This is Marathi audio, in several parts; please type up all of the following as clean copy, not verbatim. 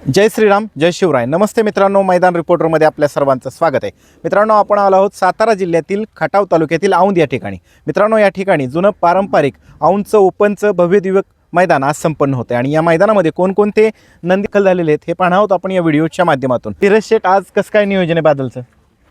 जय श्रीराम जय शिवराय. नमस्ते मित्रांनो, मैदान रिपोर्टरमध्ये आपल्या सर्वांचं स्वागत आहे. मित्रांनो, आपण आलो आहोत सातारा जिल्ह्यातील खटाव तालुक्यातील औंध या ठिकाणी. मित्रांनो, या ठिकाणी जुनं पारंपरिक औंधचं ओपनचं भव्यदिव्य मैदान आज संपन्न होतं आणि या मैदानामध्ये कोणकोणते नंदी झालेले आहेत हे पाहणार आहोत आपण या व्हिडिओच्या माध्यमातून. धीरज शेठ, आज कसं काय नियोजन आहे बादलचं?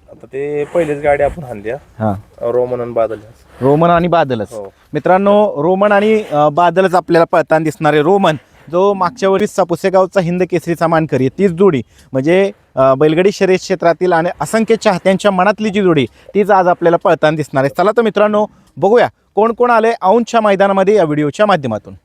आता ते पहिलेच गाडी आपण आणली हां, रोमन आणि बादल. रोमन आणि बादलच. हो. मित्रांनो, रोमन आणि बादलच आपल्याला पळताना दिसणारे. रोमन जो मागच्या वर्षी पुसेगावचा हिंद केसरीचा मानकरी, तीच जोडी म्हणजे बैलगाडी शर्यत क्षेत्रातील आणि असंख्य चाहत्यांच्या मनातली जी जोडी तीच आज आपल्याला पळताना दिसणार आहे. चला तर मित्रांनो, बघूया कोण कोण आले औंधच्या मैदानामध्ये या व्हिडिओच्या माध्यमातून.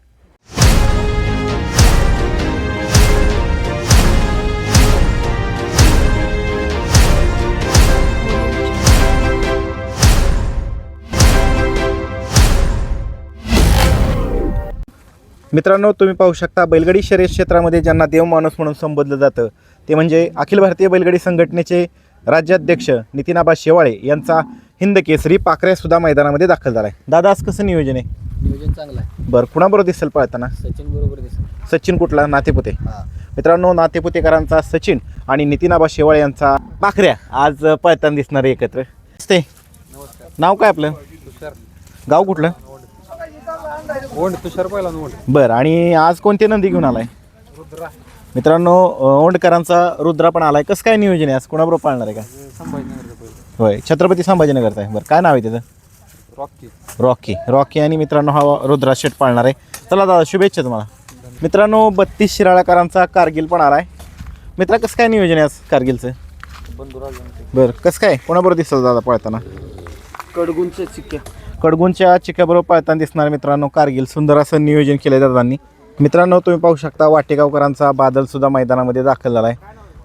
मित्रांनो, तुम्ही पाहू शकता बैलगाडी शर्यत क्षेत्रामध्ये ज्यांना देवमाणूस म्हणून संबोधलं जातं ते म्हणजे अखिल भारतीय बैलगाडी संघटनेचे राज्याध्यक्ष नितीनाबा शेवाळे यांचा हिंद केसरी पाखऱ्या सुद्धा मैदानामध्ये दाखल झाला आहे. दादा, आज कसं नियोजन आहे? नियोजन चांगलं आहे. बरं, कुणाबरोबर दिसेल पळताना? सचिन बरोबर दिसेल. सचिन कुठला? नातेपुते. मित्रांनो, नातेपुतेकरांचा सचिन आणि नितीनाबा शेवाळे यांचा पाखऱ्या आज पळताना दिसणारे एकत्र. नमस्कार. नाव काय आपलं? तुषार. गाव कुठलं? ओंड. तुषार पहिला ओंड. बरं, आणि आज कोणते नंदी घेऊन आलाय? रुद्रा. मित्रांनो, ओंडकरांचा रुद्रा पण आलाय. कसं काय नियोजन आहे आज? कोणाबरोबर पाळणार आहे का? संभाजीनगरचं पहिलं. होय, छत्रपती संभाजीनगरचा आहे. बरं, काय नाव आहे त्याचं? रॉकी. रॉकी आणि मित्रांनो हा रुद्रा शेट पाळणार आहे. चला दादा, शुभेच्छा तुम्हाला. मित्रांनो, 32 शिराळकरांचा कारगिल पण आलाय. मित्रा, कसं काय नियोजन आहे आज कारगिलचं? बंधुराज. बरं, कसं काय कोणाबरोबर दिसलं दादा पळताना? कडगुंच्या चिक्क्या. कडगुंच्या चिक्याबरोबर पळताना दिसणार मित्रांनो कारगिल. सुंदर असं नियोजन केलं आहे दादांनी. मित्रांनो, तुम्ही पाहू शकता वाटेगावकरांचा बादल सुद्धा मैदानामध्ये दाखल झाला आहे.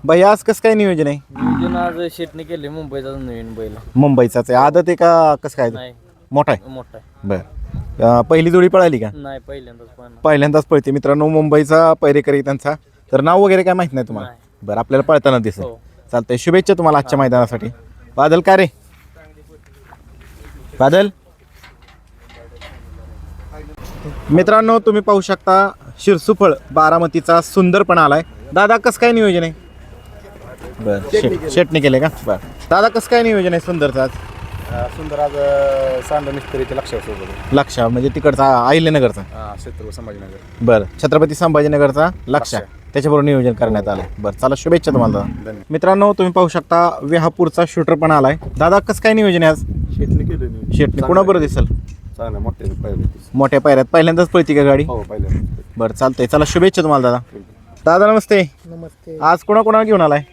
भैया, आज कसं काय नियोजन आहे? नियोजन आज शेटने केले. मुंबईचा नवीन बैल. मुंबईचाच आहे. आदत आहे का कसं काय? नाही, मोठा आहे. मोठा आहे. बरं, पहिली जोडी पळाली का? नाही, पहिल्यांदाच पण. पहिल्यांदाच पळते. मित्रांनो, मुंबईचा पैरेकरी त्यांचा. तर नाव वगैरे काय माहित नाही तुम्हाला? बरं, आपल्याला पळताना दिसेल. हो. चालतंय, शुभेच्छा तुम्हाला आजच्या मैदानासाठी. बादल, काय रे बादल? मित्रांनो, तुम्ही पाहू शकता शिरसुफळ बारामतीचा सुंदर पण आलाय. दादा, कसं काय नियोजन आहे? बरं, शेटने केले का? बरं दादा, कसं काय नियोजन आहे सुंदरचं आज? सुंदर आज सांड मिस्त्रीचे लक्ष म्हणजे तिकडचा अहिल्यानगरचा. क्षेत्र संभाजीनगर. बरं, छत्रपती संभाजीनगरचा लक्ष त्याच्याबरोबर नियोजन करण्यात आलंय. बरं, चला शुभेच्छा तुम्हाला. मित्रांनो, तुम्ही पाहू शकता विहापूरचा शूटर पण आलाय. दादा, कसं काय नियोजन आहे आज? शेतने केलं. शेटने कोणाबरोबर दिसेल? चांगलं मोठ्या पायऱ्यात पहिल्यांदाच पळती का गाडी? हो, पहिल्या. बरं, चालतंय, चला शुभेच्छा तुम्हाला दादा. दादा, नमस्ते. नमस्ते. आज कोणाकोणाला घेऊन आलाय?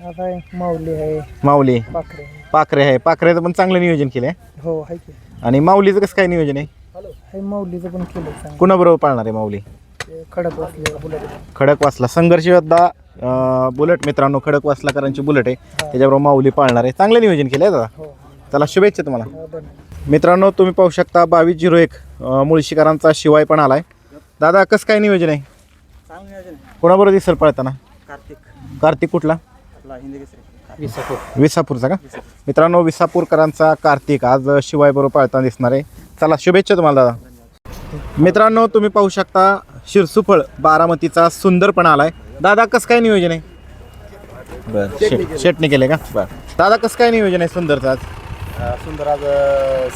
आता माऊली आहे. माऊली. पाखरे. पाखरे आहे. पाखऱ्याचं पण चांगलं नियोजन केलंय. हो, आहे की. आणि माऊलीचं कसं काय नियोजन आहे? आहे माऊलीचं पण केलं चांगलं. कुणाबरोबर पाळणार आहे माऊली? खडक वाचले बुलेट. खडकवासला संघर्ष योद्धा बुलेट. मित्रांनो, खडकवासलाकरांची बुलेट आहे, त्याच्याबरोबर माऊली पाळणार आहे. चांगलं नियोजन केलं आहे दादा. हो. चला शुभेच्छा तुम्हाला. धन्यवाद. मित्रांनो, तुम्ही पाहू शकता 2201 मुळशीकरांचा शिवाय पण आलाय. दादा, कसं काय नियोजन आहे? चांगलं नियोजन आहे. कोणाबरोबर दिसेल पळताना? कार्तिक. कार्तिक कुठला? आपला हिंदी केसरी. विसापूर. विसापूरचा का? मित्रांनो, विसापूरकरांचा कार्तिक आज शिवाय बरोबर पळताना दिसणार आहे. चला शुभेच्छा तुम्हाला दादा. मित्रांनो, तुम्ही पाहू शकता शिरसुफळ बारामतीचा सुंदर पण आलाय. दादा, कसं काय नियोजन आहे? बरं, शेटने केले का? बरं दादा, कसं काय नियोजन आहे सुंदरचं आज? सुंदर आज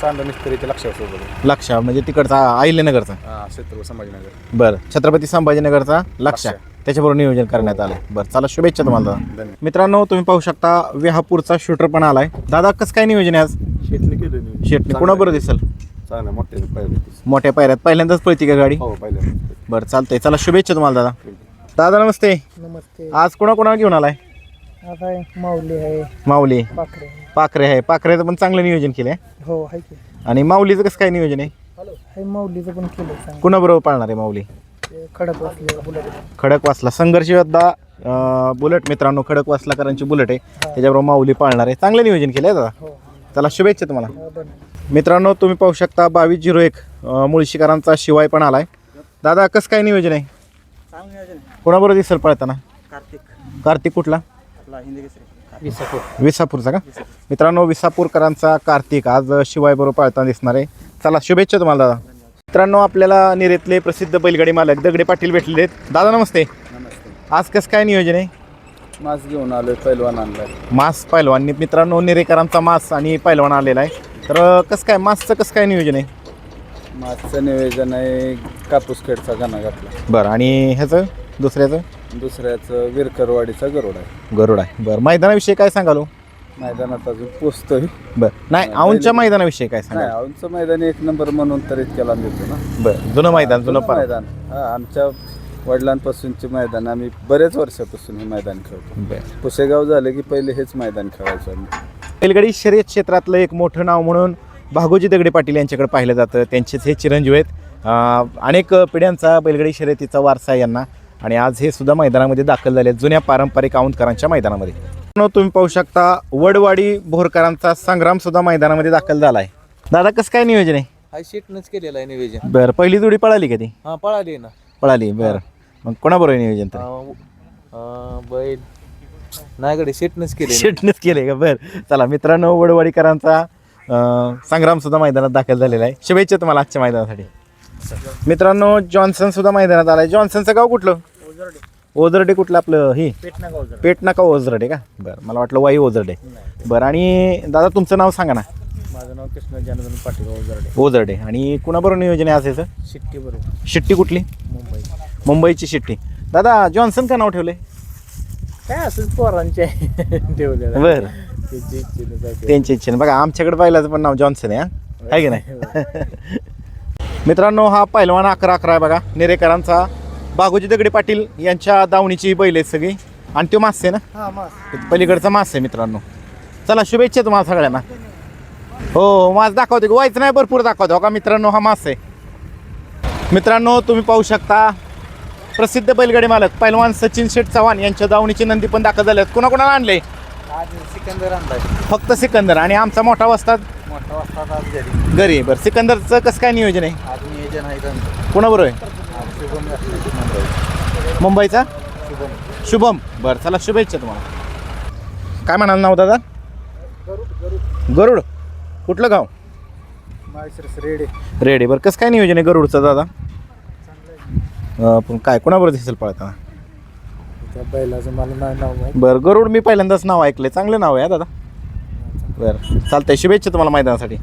सांड मिस्त्रीचे लक्ष म्हणजे तिकडचा अहिल्यानगरचा. क्षेत्र संभाजीनगर. बरं, छत्रपती संभाजीनगरचा लक्ष त्याच्याबरोबर नियोजन करण्यात आलंय. बरं, चला शुभेच्छा तुम्हाला दादा. मित्रांनो, तुम्ही पाहू शकता विहापूरचा शूटर पण आलाय. दादा, कसं काय नियोजन आहे आज? शेतने केलं. शेटने कोणाबरोबर दिसेल? चांगलं मोठ्या पायऱ्यात पहिल्यांदाच पळती का गाडी? हो, पहिल्या. बरं, चालतंय, चला शुभेच्छा तुम्हाला दादा. दादा, नमस्ते. नमस्ते. आज कोणाकोणाला घेऊन आलाय? आता माऊली आहे. माऊली. पाखरे. पाखरे आहे. पाखऱ्याचं पण चांगलं नियोजन केलंय. हो, आहे की. आणि माऊलीचं कसं काय नियोजन आहे? आहे माऊलीचं पण केलं चांगलं. कुणाबरोबर पाळणार आहे माऊली? खडक वाचले बुलेट. खडकवासला संघर्ष योद्धा बुलेट. मित्रांनो, खडकवासलाकरांची बुलेट आहे, त्याच्याबरोबर माऊली पाळणार आहे. चांगलं नियोजन केलं आहे दादा. हो. चला शुभेच्छा तुम्हाला. धन्यवाद. मित्रांनो, तुम्ही पाहू शकता 2201 मुळशीकरांचा शिवाय पण आलाय. दादा, कसं काय नियोजन आहे? चांगलं नियोजन आहे. कोणाबरोबर दिसेल पळताना? कार्तिक. कार्तिक कुठला? आपला हिंदी केसरी. विसापूर. विसापूरचा का? मित्रांनो, विसापूरकरांचा कार्तिक आज शिवाय बरोबर पळताना दिसणार आहे. चला शुभेच्छा तुम्हाला दादा. मित्रांनो, आपल्याला निरेतले प्रसिद्ध बैलगाडी मालक दगडे पाटील भेटलेले आहेत. दादा, नमस्ते. नमस्ते. आज कसं काय नियोजन आहे? मास घेऊन आलोय पैलवान आणलाय. मास पैलवान मित्रांनो, नेरेकरांचा मास आणि पैलवान आलेला आहे. तर कसं काय मासचं कसं काय नियोजन आहे? मासचं नियोजन आहे कापूस खेडचा गाणा घातला. बरं, आणि ह्याचं दुसऱ्याचं? दुसऱ्याचं विरकरवाडीचा गरुड आहे. गरुड आहे. बरं, मैदानाविषयी काय सांगालो? मैदानात अजून पोचतोय. बरं, नाही औंधच्या मैदानाविषयी काय सांगा? नाही औंधचं मैदान 1 नंबर म्हणून तर इतक्या लांब येतो ना. बरं, जुनं मैदान, जुनं पार. मैदान. हा, आमच्या वडिलांपासूनचे मैदान, आम्ही बरेच वर्षापासून हे मैदान खेळतो. बरं. पुसेगाव झालं की पहिले हेच मैदान खेळायचो आम्ही. बैलगाडी शर्यत क्षेत्रातलं एक मोठं नाव म्हणून भागोजी दगडे पाटील यांच्याकडे पाहिलं जातं. त्यांचेच हे चिरंजीव आहेत. अनेक पिढ्यांचा बैलगाडी शर्यतीचा वारसा आहे यांना, आणि आज हे सुद्धा मैदानामध्ये दाखल झाले जुन्या पारंपरिक औंधकरांच्या मैदानामध्ये. तुम्ही पाहू शकता वडवाडी भोरकरांचा संग्राम सुद्धा मैदानामध्ये दाखल झाला आहे. दादा, कसं काय नियोजन आहे? हा शीटनंच केलेला आहे नियोजन. बरं, पहिली जोडी पळाली का ती? हा पळाली ना. पळाली. बरं, मग कोणाबरोबर आहे नियोजन? तर बैल नाही गडे शीटनंच केले. शेटनेच केले का? बरं, चला मित्रांनो, वडवाडीकरांचा संग्राम सुद्धा मैदानात दाखल झालेला आहे. शुभेच्छा तुम्हाला आजच्या मैदानासाठी. मित्रांनो, जॉन्सन सुद्धा मैदानात आलाय. जॉन्सनचं गाव कुठलं? ओझरडे. कुठलं आपलं? ही पेटनाका ओझरडे का? बरं, मला वाटलं वाई ओझरडे. बरं, आणि दादा तुमचं नाव सांगा ना. माझं नाव कृष्ण जनार्दन पाटील ओझरडे. ओझरडे. आणि कुणाबरोबर नियोजन आहे आज याचं? शिट्टी बरोबर. शिट्टी कुठली? मुंबई. मुंबईची शिट्टी. दादा, जॉन्सन का नाव ठेवले? काय असंच पोरांचे ठेवलेलं. बरं, त्याची इच्छेने त्यांच्या इच्छेने. बघा, आमच्याकडे बैलाचं पण नाव जॉन्सन आहे. आहे की नाही? मित्रांनो, हा पहिलवान 11-11 आहे बघा, नेरेकरांचा. बागोजी दगडे पाटील यांच्या दावणीची बैल आहेत सगळी. आणि तो मास आहे ना, हा मास. पलीकडचा मास आहे मित्रांनो. चला, शुभेच्छा तुम्हाला सगळ्यांना. हो, मास दाखवते, व्हायचं नाही, भरपूर दाखवते. हो का मित्रांनो, हा मास आहे. मित्रांनो, तुम्ही पाहू शकता प्रसिद्ध बैलगाडी मालक पैलवान सचिन शेठ चव्हाण यांच्या दावणीची नंदी पण दाखल झाले आहेत. कोणाकोणाला आणले? आज सिकंदर आणलाय. फक्त सिकंदर. आणि आमचा मोठा वस्ताद मोठा वाजता आज घरी. घरी. बरं, सिकंदरचं कसं काय नियोजन आहे? आज नियोजन आहे त्यांचं. कोणाबरोबर आहे? आज शुभम घातलाय मुंबई. मुंबईचा शुभम. शुभम. बरं, चला शुभेच्छा तुम्हाला. काय म्हणाल नाव दादा? गरुड. कुठलं गाव? रेडे. रेडी. बरं, कसं काय नियोजन आहे गरुडचं दादा? पण काय कोणाबरोबर दिसेल पळताना? त्या बैलाचं मला नाही नाव माहिती. बरं, गरुड मी पहिल्यांदाच नाव ऐकलंय. चांगलं नाव आहे हा दादा. बरं, चालतंय, शुभेच्छा तुम्हाला मैदानासाठी.